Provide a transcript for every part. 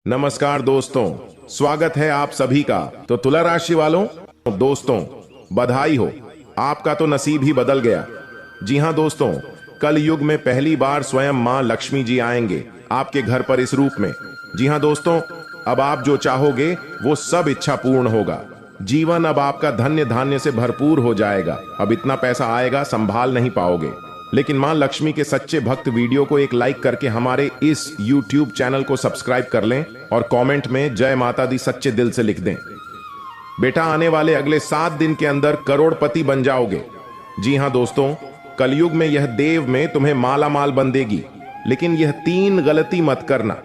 नमस्कार दोस्तों, स्वागत है आप सभी का। तो तुला राशि वालों, दोस्तों बधाई हो, आपका तो नसीब ही बदल गया। जी हां दोस्तों, कल युग में पहली बार स्वयं मां लक्ष्मी जी आएंगे आपके घर पर इस रूप में। जी हां दोस्तों, अब आप जो चाहोगे वो सब इच्छा पूर्ण होगा। जीवन अब आपका धन्य धान्य से भरपूर हो जाएगा। अब इतना पैसा आएगा संभाल नहीं पाओगे। लेकिन मां लक्ष्मी के सच्चे भक्त वीडियो को एक लाइक करके हमारे इस YouTube चैनल को सब्सक्राइब कर लें और कमेंट में जय माता दी सच्चे दिल से लिख दें। बेटा, आने वाले अगले 7 दिन के अंदर करोड़पति बन जाओगे। जी हां दोस्तों, कलयुग में यह देव में तुम्हें माला माल बन देगी। लेकिन यह 3 गलती मत करना,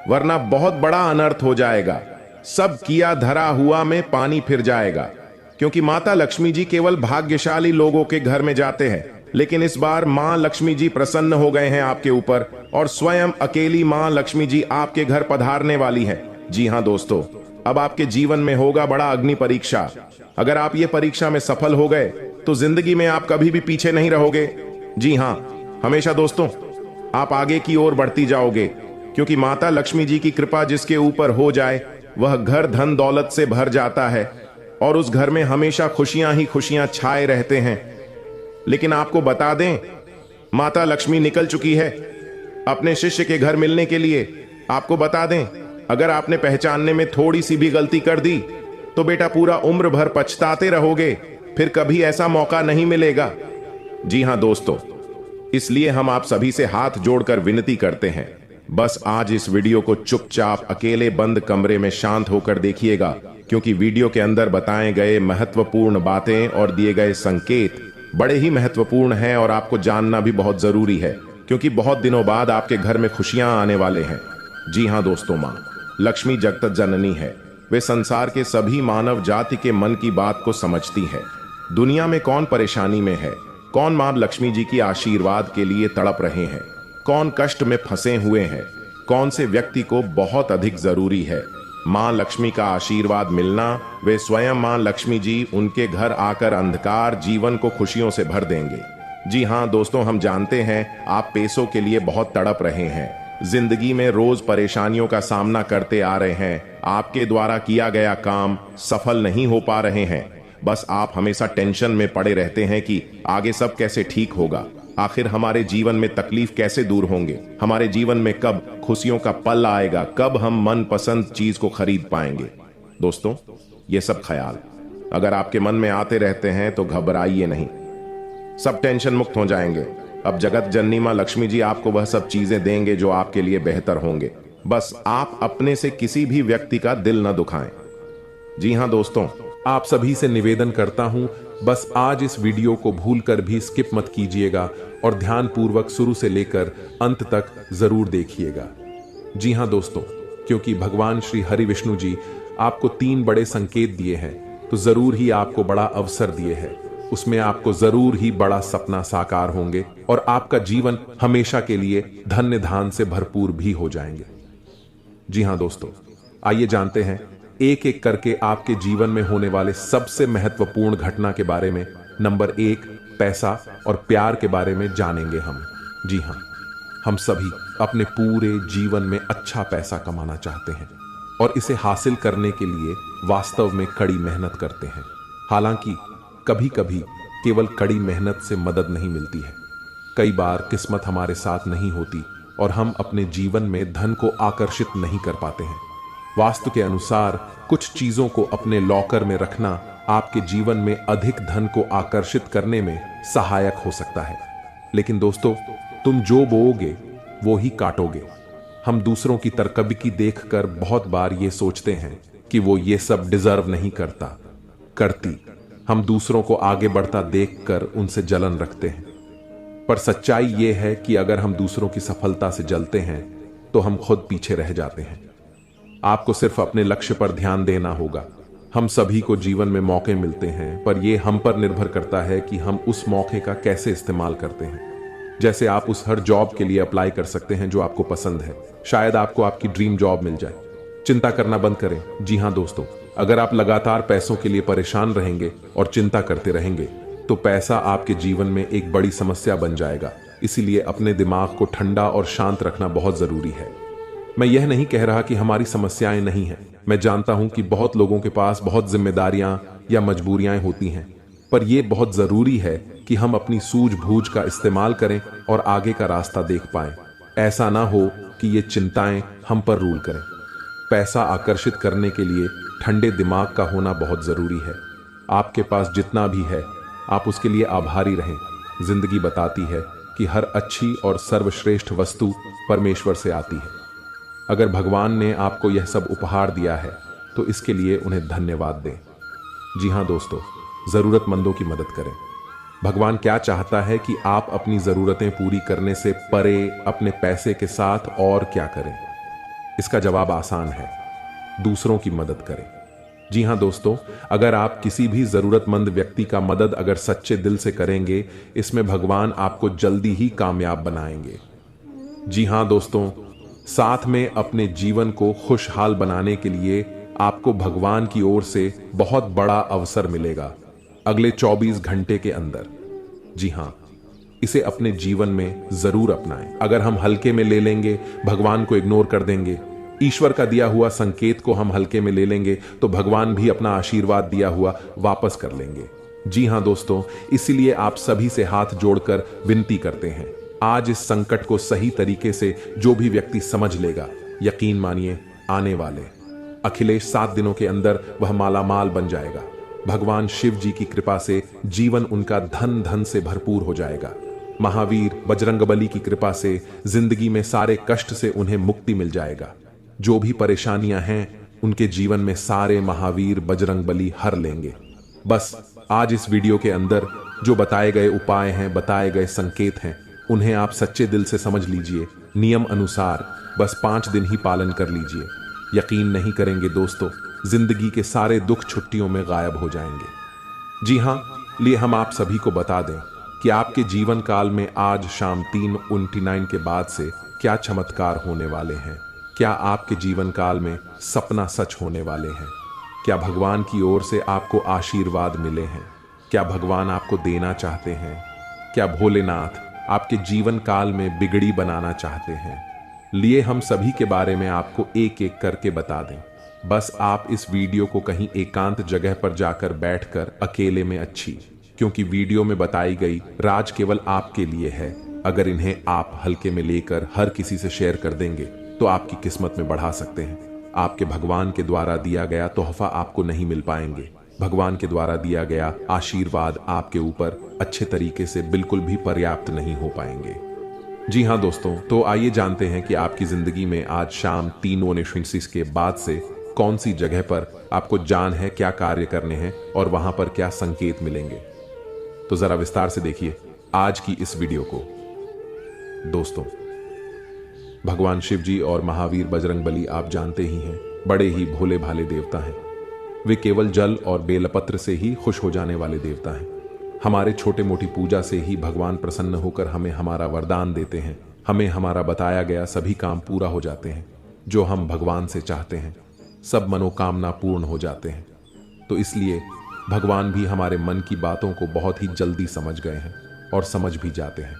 वरना बहुत बड़ा अनर्थ हो जाएगा। सब किया धरा हुआ में पानी फिर जाएगा। क्योंकि माता लक्ष्मी जी केवल भाग्यशाली लोगों के घर में जाते हैं। लेकिन इस बार मां लक्ष्मी जी प्रसन्न हो गए हैं आपके ऊपर और स्वयं अकेली मां लक्ष्मी जी आपके घर पधारने वाली है। जी हां दोस्तों, अब आपके जीवन में होगा बड़ा अग्नि परीक्षा। अगर आप ये परीक्षा में सफल हो गए तो जिंदगी में आप कभी भी पीछे नहीं रहोगे। जी हां, हमेशा दोस्तों आप आगे की ओर बढ़ती जाओगे। क्योंकि माता लक्ष्मी जी की कृपा जिसके ऊपर हो जाए वह घर धन दौलत से भर जाता है और उस घर में हमेशा खुशियां ही खुशियां छाए रहते हैं। लेकिन आपको बता दें, माता लक्ष्मी निकल चुकी है अपने शिष्य के घर मिलने के लिए। आपको बता दें, अगर आपने पहचानने में थोड़ी सी भी गलती कर दी तो बेटा पूरा उम्र भर पछताते रहोगे, फिर कभी ऐसा मौका नहीं मिलेगा। जी हां दोस्तों, इसलिए हम आप सभी से हाथ जोड़कर विनती करते हैं, बस आज इस वीडियो को चुपचाप अकेले बंद कमरे में शांत होकर देखिएगा। क्योंकि वीडियो के अंदर बताए गए महत्वपूर्ण बातें और दिए गए संकेत बड़े ही महत्वपूर्ण हैं और आपको जानना भी बहुत जरूरी है। क्योंकि बहुत दिनों बाद आपके घर में खुशियां आने वाले हैं। जी हां दोस्तों, मां लक्ष्मी जगत जननी है। वे संसार के सभी मानव जाति के मन की बात को समझती है। दुनिया में कौन परेशानी में है, कौन मां लक्ष्मी जी की आशीर्वाद के लिए तड़प रहे हैं, कौन कष्ट में फंसे हुए हैं, कौन से व्यक्ति को बहुत अधिक जरूरी है मां लक्ष्मी का आशीर्वाद मिलना, वे स्वयं मां लक्ष्मी जी उनके घर आकर अंधकार जीवन को खुशियों से भर देंगे। जी हां दोस्तों, हम जानते हैं आप पैसों के लिए बहुत तड़प रहे हैं, जिंदगी में रोज परेशानियों का सामना करते आ रहे हैं। आपके द्वारा किया गया काम सफल नहीं हो पा रहे हैं। बस आप हमेशा टेंशन में पड़े रहते हैं कि आगे सब कैसे ठीक होगा, आखिर हमारे जीवन में तकलीफ कैसे दूर होंगे, हमारे जीवन में कब खुशियों का पल आएगा, कब हम मनपसंद चीज को खरीद पाएंगे। दोस्तों, ये सब ख्याल अगर आपके मन में आते रहते हैं तो घबराइए नहीं, सब टेंशन मुक्त हो जाएंगे। अब जगत जननी मां लक्ष्मी जी आपको वह सब चीजें देंगे जो आपके लिए बेहतर होंगे। बस आप अपने से किसी भी व्यक्ति का दिल न दुखाएं। जी हां दोस्तों, आप सभी से निवेदन करता हूं, बस आज इस वीडियो को भूलकर भी स्किप मत कीजिएगा और ध्यानपूर्वक शुरू से लेकर अंत तक जरूर देखिएगा। जी हां दोस्तों, क्योंकि भगवान श्री हरि विष्णु जी आपको 3 बड़े संकेत दिए हैं तो जरूर ही आपको बड़ा अवसर दिए हैं। उसमें आपको जरूर ही बड़ा सपना साकार होंगे और आपका जीवन हमेशा के लिए धन्य धान से भरपूर भी हो जाएंगे। जी हां दोस्तों, आइए जानते हैं एक एक करके आपके जीवन में होने वाले सबसे महत्वपूर्ण घटना के बारे में। नंबर 1, पैसा और प्यार के बारे में जानेंगे हम। जी हां, हम सभी अपने पूरे जीवन में अच्छा पैसा कमाना चाहते हैं और इसे हासिल करने के लिए वास्तव में कड़ी मेहनत करते हैं। हालांकि कभी कभी केवल कड़ी मेहनत से मदद नहीं मिलती है। कई बार किस्मत हमारे साथ नहीं होती और हम अपने जीवन में धन को आकर्षित नहीं कर पाते हैं। वास्तु के अनुसार कुछ चीजों को अपने लॉकर में रखना आपके जीवन में अधिक धन को आकर्षित करने में सहायक हो सकता है। लेकिन दोस्तों, तुम जो बोओगे वो ही काटोगे। हम दूसरों की तरक्की देखकर बहुत बार ये सोचते हैं कि वो ये सब डिजर्व नहीं करती। हम दूसरों को आगे बढ़ता देखकर उनसे जलन रखते हैं। पर सच्चाई ये है कि अगर हम दूसरों की सफलता से जलते हैं तो हम खुद पीछे रह जाते हैं। आपको सिर्फ अपने लक्ष्य पर ध्यान देना होगा। हम सभी को जीवन में मौके मिलते हैं, पर यह हम पर निर्भर करता है कि हम उस मौके का कैसे इस्तेमाल करते हैं। जैसे आप उस हर जॉब के लिए अप्लाई कर सकते हैं जो आपको पसंद है। शायद आपको आपकी ड्रीम जॉब मिल जाए। चिंता करना बंद करें। जी हां दोस्तों, अगर आप लगातार पैसों के लिए परेशान रहेंगे और चिंता करते रहेंगे तो पैसा आपके जीवन में एक बड़ी समस्या बन जाएगा। इसीलिए अपने दिमाग को ठंडा और शांत रखना बहुत जरूरी है। मैं यह नहीं कह रहा कि हमारी समस्याएं नहीं हैं। मैं जानता हूं कि बहुत लोगों के पास बहुत जिम्मेदारियां या मजबूरियां होती हैं, पर यह बहुत जरूरी है कि हम अपनी सूझबूझ का इस्तेमाल करें और आगे का रास्ता देख पाएं। ऐसा ना हो कि ये चिंताएं हम पर रूल करें। पैसा आकर्षित करने के लिए ठंडे दिमाग का होना बहुत जरूरी है। आपके पास जितना भी है, आप उसके लिए आभारी रहें। जिंदगी बताती है कि हर अच्छी और सर्वश्रेष्ठ वस्तु परमेश्वर से आती है। अगर भगवान ने आपको यह सब उपहार दिया है तो इसके लिए उन्हें धन्यवाद दें। जी हाँ दोस्तों, जरूरतमंदों की मदद करें। भगवान क्या चाहता है कि आप अपनी जरूरतें पूरी करने से परे अपने पैसे के साथ और क्या करें? इसका जवाब आसान है, दूसरों की मदद करें। जी हाँ दोस्तों, अगर आप किसी भी जरूरतमंद व्यक्ति का मदद अगर सच्चे दिल से करेंगे, इसमें भगवान आपको जल्दी ही कामयाब बनाएंगे। जी हाँ दोस्तों, साथ में अपने जीवन को खुशहाल बनाने के लिए आपको भगवान की ओर से बहुत बड़ा अवसर मिलेगा अगले 24 घंटे के अंदर। जी हाँ, इसे अपने जीवन में जरूर अपनाएं। अगर हम हल्के में ले लेंगे, भगवान को इग्नोर कर देंगे, ईश्वर का दिया हुआ संकेत को हम हल्के में ले लेंगे, तो भगवान भी अपना आशीर्वाद दिया हुआ वापस कर लेंगे। जी हाँ दोस्तों, इसीलिए आप सभी से हाथ जोड़कर विनती करते हैं, आज इस संकट को सही तरीके से जो भी व्यक्ति समझ लेगा, यकीन मानिए आने वाले अखिलेश 7 दिनों के अंदर वह मालामाल बन जाएगा। भगवान शिव जी की कृपा से जीवन उनका धन धन से भरपूर हो जाएगा। महावीर बजरंगबली की कृपा से जिंदगी में सारे कष्ट से उन्हें मुक्ति मिल जाएगा। जो भी परेशानियां हैं उनके जीवन में सारे महावीर बजरंगबली हर लेंगे। बस आज इस वीडियो के अंदर जो बताए गए उपाय हैं, बताए गए संकेत हैं, उन्हें आप सच्चे दिल से समझ लीजिए। नियम अनुसार बस 5 दिन ही पालन कर लीजिए। यकीन नहीं करेंगे दोस्तों, जिंदगी के सारे दुख छुट्टियों में गायब हो जाएंगे। जी हाँ, लिए हम आप सभी को बता दें कि आपके जीवन काल में आज शाम 3:29 के बाद से क्या चमत्कार होने वाले हैं। क्या आपके जीवन काल में सपना सच होने वाले हैं? क्या भगवान की ओर से आपको आशीर्वाद मिले हैं? क्या भगवान आपको देना चाहते हैं? क्या भोलेनाथ आपके जीवन काल में बिगड़ी बनाना चाहते हैं? लिए हम सभी के बारे में आपको एक एक करके बता दें। बस आप इस वीडियो को कहीं एकांत जगह पर जाकर बैठकर अकेले में अच्छी, क्योंकि वीडियो में बताई गई राज केवल आपके लिए है। अगर इन्हें आप हल्के में लेकर हर किसी से शेयर कर देंगे तो आपकी किस्मत में बढ़ा सकते हैं। आपके भगवान के द्वारा दिया गया तोहफा आपको नहीं मिल पाएंगे। भगवान के द्वारा दिया गया आशीर्वाद आपके ऊपर अच्छे तरीके से बिल्कुल भी पर्याप्त नहीं हो पाएंगे। जी हाँ दोस्तों, तो आइए जानते हैं कि आपकी जिंदगी में आज शाम 3:29 के बाद से कौन सी जगह पर आपको जान है, क्या कार्य करने हैं और वहां पर क्या संकेत मिलेंगे। तो जरा विस्तार से देखिए आज की इस वीडियो को। दोस्तों, भगवान शिव जी और महावीर बजरंगबली आप जानते ही हैं, बड़े ही भोले भाले देवता हैं। वे केवल जल और बेलपत्र से ही खुश हो जाने वाले देवता हैं। हमारे छोटे मोटी पूजा से ही भगवान प्रसन्न होकर हमें हमारा वरदान देते हैं। हमें हमारा बताया गया सभी काम पूरा हो जाते हैं। जो हम भगवान से चाहते हैं सब मनोकामना पूर्ण हो जाते हैं। तो इसलिए भगवान भी हमारे मन की बातों को बहुत ही जल्दी समझ गए हैं और समझ भी जाते हैं।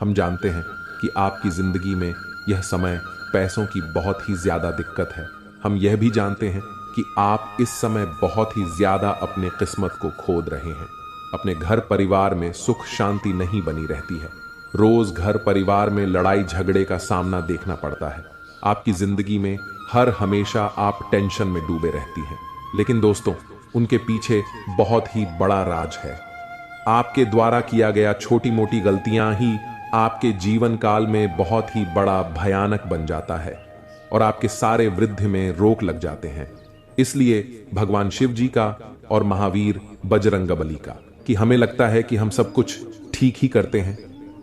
हम जानते हैं कि आपकी जिंदगी में यह समय पैसों की बहुत ही ज्यादा दिक्कत है। हम यह भी जानते हैं कि आप इस समय बहुत ही ज्यादा अपने किस्मत को खोद रहे हैं। अपने घर परिवार में सुख शांति नहीं बनी रहती है। रोज घर परिवार में लड़ाई झगड़े का सामना देखना पड़ता है। आपकी जिंदगी में हर हमेशा आप टेंशन में डूबे रहती हैं। लेकिन दोस्तों, उनके पीछे बहुत ही बड़ा राज है। आपके द्वारा किया गया छोटी मोटी गलतियां ही आपके जीवन काल में बहुत ही बड़ा भयानक बन जाता है और आपके सारे वृद्धि में रोक लग जाते हैं। इसलिए भगवान शिव जी का और महावीर बजरंगबली का कि हमें लगता है कि हम सब कुछ ठीक ही करते हैं,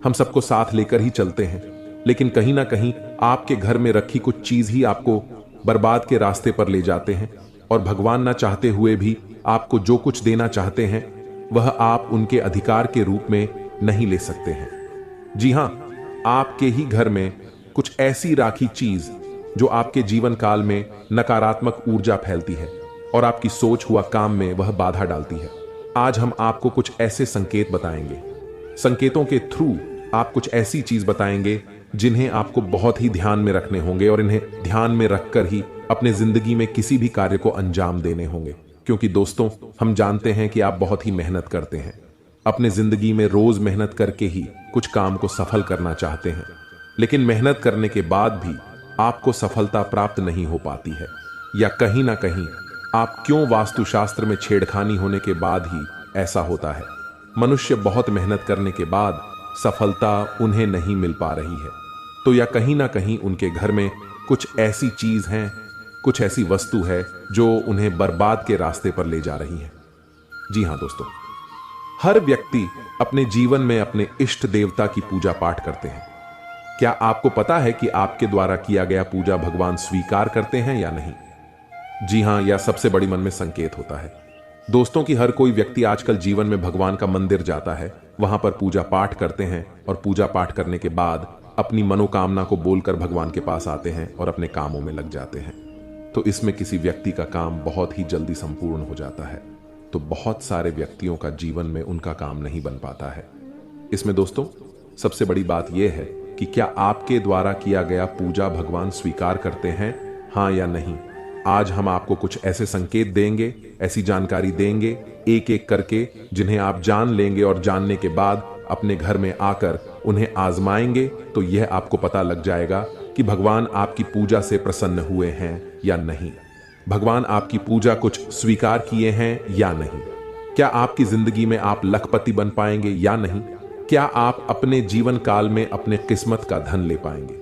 हम सबको साथ लेकर ही चलते हैं, लेकिन कहीं ना कहीं आपके घर में रखी कुछ चीज ही आपको बर्बाद के रास्ते पर ले जाते हैं और भगवान ना चाहते हुए भी आपको जो कुछ देना चाहते हैं वह आप उनके अधिकार के रूप में नहीं ले सकते हैं। जी हां, आपके ही घर में कुछ ऐसी राखी चीज जो आपके जीवन काल में नकारात्मक ऊर्जा फैलती है और आपकी सोच हुआ काम में वह बाधा डालती है। आज हम आपको कुछ ऐसे संकेत बताएंगे। संकेतों के थ्रू आप कुछ ऐसी चीज बताएंगे जिन्हें आपको बहुत ही ध्यान में रखने होंगे और इन्हें ध्यान में रखकर ही अपने जिंदगी में किसी भी कार्य को अंजाम देने होंगे। क्योंकि दोस्तों, हम जानते हैं कि आप बहुत ही मेहनत करते हैं, अपने जिंदगी में रोज मेहनत करके ही कुछ काम को सफल करना चाहते हैं, लेकिन मेहनत करने के बाद भी आपको सफलता प्राप्त नहीं हो पाती है, या कहीं ना कहीं आप क्यों वास्तुशास्त्र में छेड़खानी होने के बाद ही ऐसा होता है। मनुष्य बहुत मेहनत करने के बाद सफलता उन्हें नहीं मिल पा रही है, तो या कहीं ना कहीं उनके घर में कुछ ऐसी चीज है, कुछ ऐसी वस्तु है जो उन्हें बर्बाद के रास्ते पर ले जा रही है। जी हां दोस्तों, हर व्यक्ति अपने जीवन में अपने इष्ट देवता की पूजा पाठ करते हैं। क्या आपको पता है कि आपके द्वारा किया गया पूजा भगवान स्वीकार करते हैं या नहीं? जी हां, यह सबसे बड़ी मन में संकेत होता है दोस्तों कि हर कोई व्यक्ति आजकल जीवन में भगवान का मंदिर जाता है, वहां पर पूजा पाठ करते हैं और पूजा पाठ करने के बाद अपनी मनोकामना को बोलकर भगवान के पास आते हैं और अपने कामों में लग जाते हैं। तो इसमें किसी व्यक्ति का काम बहुत ही जल्दी संपूर्ण हो जाता है, तो बहुत सारे व्यक्तियों का जीवन में उनका काम नहीं बन पाता है। इसमें दोस्तों सबसे बड़ी बात यह है कि क्या आपके द्वारा किया गया पूजा भगवान स्वीकार करते हैं, हां या नहीं। आज हम आपको कुछ ऐसे संकेत देंगे, ऐसी जानकारी देंगे एक एक करके, जिन्हें आप जान लेंगे और जानने के बाद अपने घर में आकर उन्हें आजमाएंगे तो यह आपको पता लग जाएगा कि भगवान आपकी पूजा से प्रसन्न हुए हैं या नहीं, भगवान आपकी पूजा कुछ स्वीकार किए हैं या नहीं। क्या आपकी जिंदगी में आप लखपति बन पाएंगे या नहीं? क्या आप अपने जीवन काल में अपने किस्मत का धन ले पाएंगे,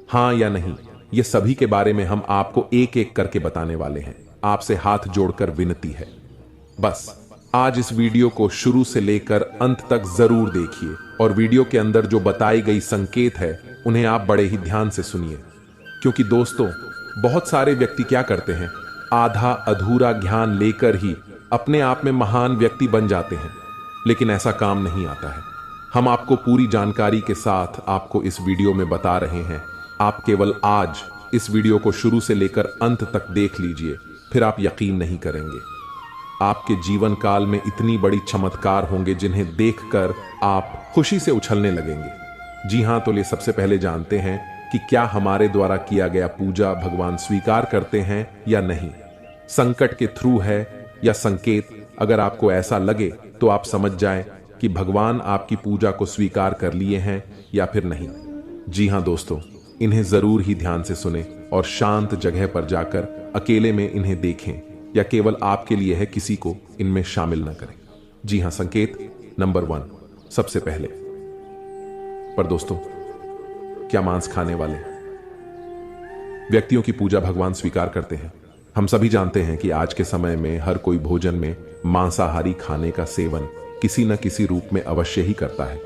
हां या नहीं? ये सभी के बारे में हम आपको एक एक करके बताने वाले हैं। आपसे हाथ जोड़कर विनती है, बस आज इस वीडियो को शुरू से लेकर अंत तक जरूर देखिए और वीडियो के अंदर जो बताई गई संकेत है उन्हें आप बड़े ही ध्यान से सुनिए। क्योंकि दोस्तों, बहुत सारे व्यक्ति क्या करते हैं, आधा अधूरा ज्ञान लेकर ही अपने आप में महान व्यक्ति बन जाते हैं, लेकिन ऐसा काम नहीं आता है। हम आपको पूरी जानकारी के साथ आपको इस वीडियो में बता रहे हैं। आप केवल आज इस वीडियो को शुरू से लेकर अंत तक देख लीजिए, फिर आप यकीन नहीं करेंगे। आपके जीवन काल में इतनी बड़ी चमत्कार होंगे जिन्हें देखकर आप खुशी से उछलने लगेंगे। जी हां, तो ये सबसे पहले जानते हैं कि क्या हमारे द्वारा किया गया पूजा भगवान स्वीकार करते हैं या नहीं। संकट के थ्रू है या संकेत, अगर आपको ऐसा लगे तो आप समझ जाएं कि भगवान आपकी पूजा को स्वीकार कर लिए हैं या फिर नहीं। जी हां दोस्तों, इन्हें जरूर ही ध्यान से सुने और शांत जगह पर जाकर अकेले में इन्हें देखें, या केवल आपके लिए है, किसी को इनमें शामिल न करें। जी हां, संकेत नंबर 1 सबसे पहले। पर दोस्तों, क्या मांस खाने वाले व्यक्तियों की पूजा भगवान स्वीकार करते हैं? हम सभी जानते हैं कि आज के समय में हर कोई भोजन में मांसाहारी खाने का सेवन किसी न किसी रूप में अवश्य ही करता है।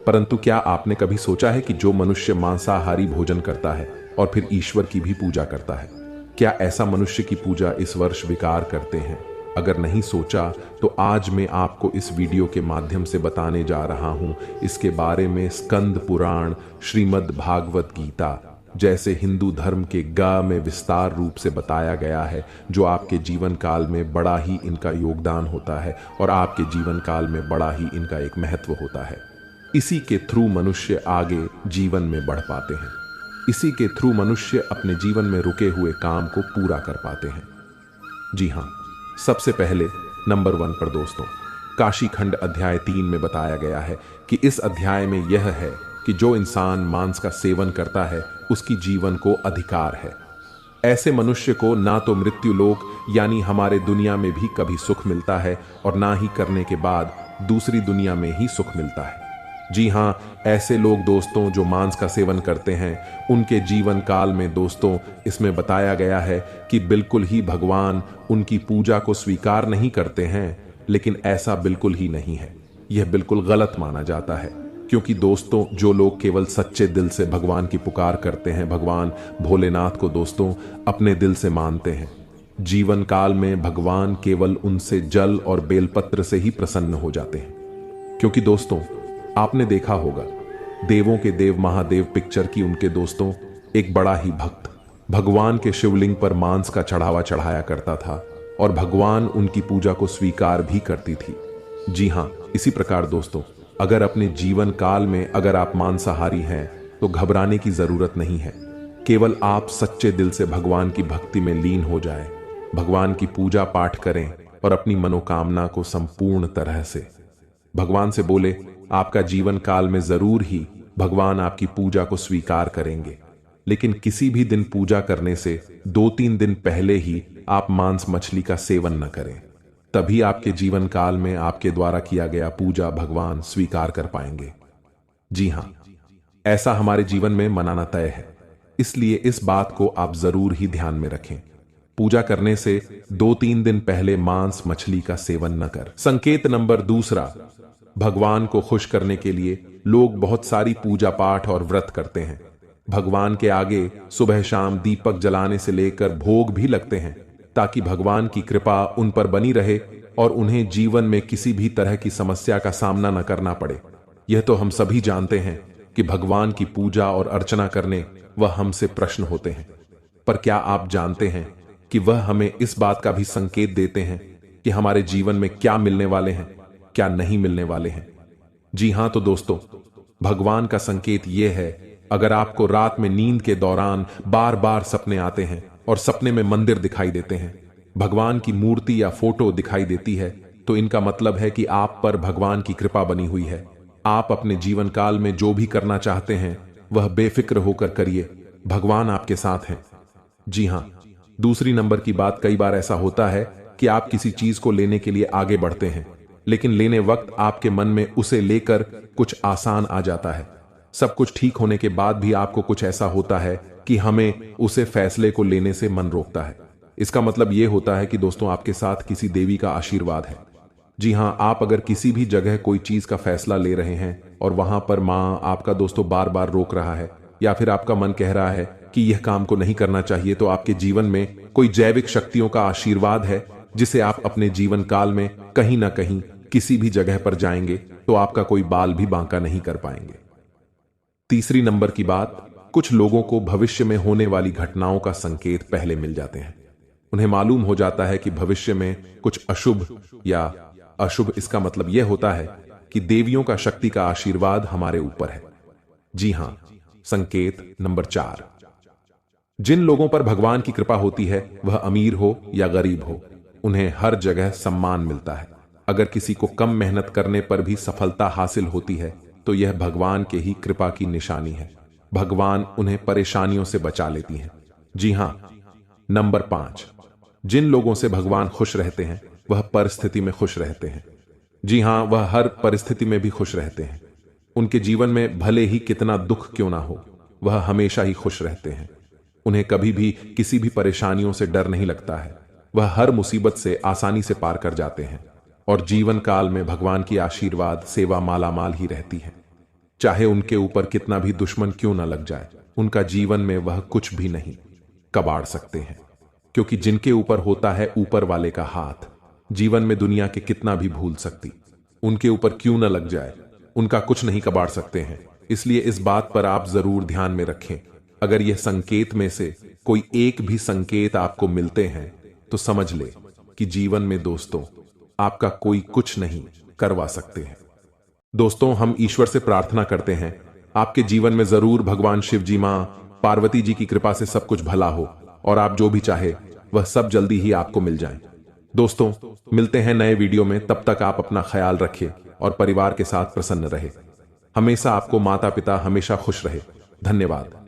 परंतु क्या आपने कभी सोचा है कि जो मनुष्य मांसाहारी भोजन करता है और फिर ईश्वर की भी पूजा करता है, क्या ऐसा मनुष्य की पूजा इस वर्ष स्वीकार करते हैं? अगर नहीं सोचा तो आज मैं आपको इस वीडियो के माध्यम से बताने जा रहा हूं इसके बारे में। स्कंद पुराण, श्रीमद् भागवत गीता जैसे हिंदू धर्म के गा में विस्तार रूप से बताया गया है, जो आपके जीवन काल में बड़ा ही इनका योगदान होता है और आपके जीवन काल में बड़ा ही इनका एक महत्व होता है। इसी के थ्रू मनुष्य आगे जीवन में बढ़ पाते हैं, इसी के थ्रू मनुष्य अपने जीवन में रुके हुए काम को पूरा कर पाते हैं। जी हां, सबसे पहले नंबर 1 पर दोस्तों, काशी खंड अध्याय 3 में बताया गया है कि इस अध्याय में यह है कि जो इंसान मांस का सेवन करता है उसकी जीवन को अधिकार है। ऐसे मनुष्य को ना तो मृत्यु लोक यानी हमारे दुनिया में भी कभी सुख मिलता है और ना ही करने के बाद दूसरी दुनिया में ही सुख मिलता है। जी हां, ऐसे लोग दोस्तों जो मांस का सेवन करते हैं, उनके जीवन काल में दोस्तों इसमें बताया गया है कि बिल्कुल ही भगवान उनकी पूजा को स्वीकार नहीं करते हैं। लेकिन ऐसा बिल्कुल ही नहीं है, यह बिल्कुल गलत माना जाता है। क्योंकि दोस्तों, जो लोग केवल सच्चे दिल से भगवान की पुकार करते हैं, भगवान भोलेनाथ को दोस्तों अपने दिल से मानते हैं, जीवन काल में भगवान केवल उनसे जल और बेलपत्र से ही प्रसन्न हो जाते हैं। क्योंकि दोस्तों, आपने देखा होगा देवों के देव महादेव पिक्चर की उनके दोस्तों एक बड़ा ही भक्त भगवान के शिवलिंग पर मांस का चढ़ावा चढ़ाया करता था और भगवान उनकी पूजा को स्वीकार भी करती थी। जी हां, इसी प्रकार दोस्तों, अगर अपने जीवन काल में अगर आप मांसाहारी हैं तो घबराने की जरूरत नहीं है। केवल आप सच्चे दिल से भगवान की भक्ति में लीन हो जाए, भगवान की पूजा पाठ करें और अपनी मनोकामना को संपूर्ण तरह से भगवान से बोले। आपका जीवन काल में जरूर ही भगवान आपकी पूजा को स्वीकार करेंगे, लेकिन किसी भी दिन पूजा करने से 2-3 दिन पहले ही आप मांस मछली का सेवन न करें। तभी आपके जीवन काल में आपके द्वारा किया गया पूजा भगवान स्वीकार कर पाएंगे। जी हां, ऐसा हमारे जीवन में मनाना तय है, इसलिए इस बात को आप जरूर ही ध्यान में रखें। पूजा करने से 2-3 दिन पहले मांस मछली का सेवन न कर। संकेत नंबर 2, भगवान को खुश करने के लिए लोग बहुत सारी पूजा पाठ और व्रत करते हैं। भगवान के आगे सुबह शाम दीपक जलाने से लेकर भोग भी लगते हैं, ताकि भगवान की कृपा उन पर बनी रहे और उन्हें जीवन में किसी भी तरह की समस्या का सामना न करना पड़े। यह तो हम सभी जानते हैं कि भगवान की पूजा और अर्चना करने वह हमसे प्रश्न होते हैं, पर क्या आप जानते हैं कि वह हमें इस बात का भी संकेत देते हैं कि हमारे जीवन में क्या मिलने वाले हैं, क्या नहीं मिलने वाले हैं। जी हां, तो दोस्तों, भगवान का संकेत यह है, अगर आपको रात में नींद के दौरान बार बार सपने आते हैं और सपने में मंदिर दिखाई देते हैं, भगवान की मूर्ति या फोटो दिखाई देती है, तो इनका मतलब है कि आप पर भगवान की कृपा बनी हुई है। आप अपने जीवन काल में जो भी करना चाहते हैं वह बेफिक्र होकर करिए, भगवान आपके साथ हैं। जी हां, दूसरी नंबर की बात, कई बार ऐसा होता है कि आप किसी चीज को लेने के लिए आगे बढ़ते हैं, लेकिन लेने वक्त आपके मन में उसे लेकर कुछ आसान आ जाता है। सब कुछ ठीक होने के बाद भी आपको कुछ ऐसा होता है कि हमें उसे फैसले को लेने से मन रोकता है। इसका मतलब यह होता है कि दोस्तों, आपके साथ किसी देवी का आशीर्वाद है। जी हां, आप अगर किसी भी जगह कोई चीज का फैसला ले रहे हैं और वहां पर मां आपका दोस्तों बार बार रोक रहा है, या फिर आपका मन कह रहा है कि यह काम को नहीं करना चाहिए, तो आपके जीवन में कोई जैविक शक्तियों का आशीर्वाद है, जिसे आप अपने जीवन काल में कहीं ना कहीं किसी भी जगह पर जाएंगे तो आपका कोई बाल भी बांका नहीं कर पाएंगे। तीसरी नंबर की बात, कुछ लोगों को भविष्य में होने वाली घटनाओं का संकेत पहले मिल जाते हैं। उन्हें मालूम हो जाता है कि भविष्य में कुछ अशुभ या अशुभ, इसका मतलब यह होता है कि देवियों का शक्ति का आशीर्वाद हमारे ऊपर है। जी हां, संकेत नंबर 4, जिन लोगों पर भगवान की कृपा होती है, वह अमीर हो या गरीब हो, उन्हें हर जगह सम्मान मिलता है। अगर किसी को कम मेहनत करने पर भी सफलता हासिल होती है, तो यह भगवान के ही कृपा की निशानी है। भगवान उन्हें परेशानियों से बचा लेती हैं। जी हां, नंबर 5, जिन लोगों से भगवान खुश रहते हैं वह परिस्थिति में खुश रहते हैं। जी हां, वह हर परिस्थिति में भी खुश रहते हैं। उनके जीवन में भले ही कितना दुख क्यों ना हो, वह हमेशा ही खुश रहते हैं। उन्हें कभी भी किसी भी परेशानियों से डर नहीं लगता है। वह हर मुसीबत से आसानी से पार कर जाते हैं और जीवन काल में भगवान की आशीर्वाद सेवा मालामाल ही रहती है। चाहे उनके ऊपर कितना भी दुश्मन क्यों ना लग जाए, उनका जीवन में वह कुछ भी नहीं कबाड़ सकते हैं, क्योंकि जिनके ऊपर होता है ऊपर वाले का हाथ, जीवन में दुनिया के कितना भी भूल सकती, उनके ऊपर क्यों ना लग जाए, उनका कुछ नहीं कबाड़ सकते हैं। इसलिए इस बात पर आप जरूर ध्यान में रखें। अगर यह संकेत में से कोई एक भी संकेत आपको मिलते हैं, तो समझ ले कि जीवन में दोस्तों आपका कोई कुछ नहीं करवा सकते हैं। दोस्तों, हम ईश्वर से प्रार्थना करते हैं आपके जीवन में जरूर भगवान शिव जी, मां पार्वती जी की कृपा से सब कुछ भला हो और आप जो भी चाहे वह सब जल्दी ही आपको मिल जाए। दोस्तों, मिलते हैं नए वीडियो में। तब तक आप अपना ख्याल रखें और परिवार के साथ प्रसन्न रहे। हमेशा आपको माता पिता हमेशा खुश रहे। धन्यवाद।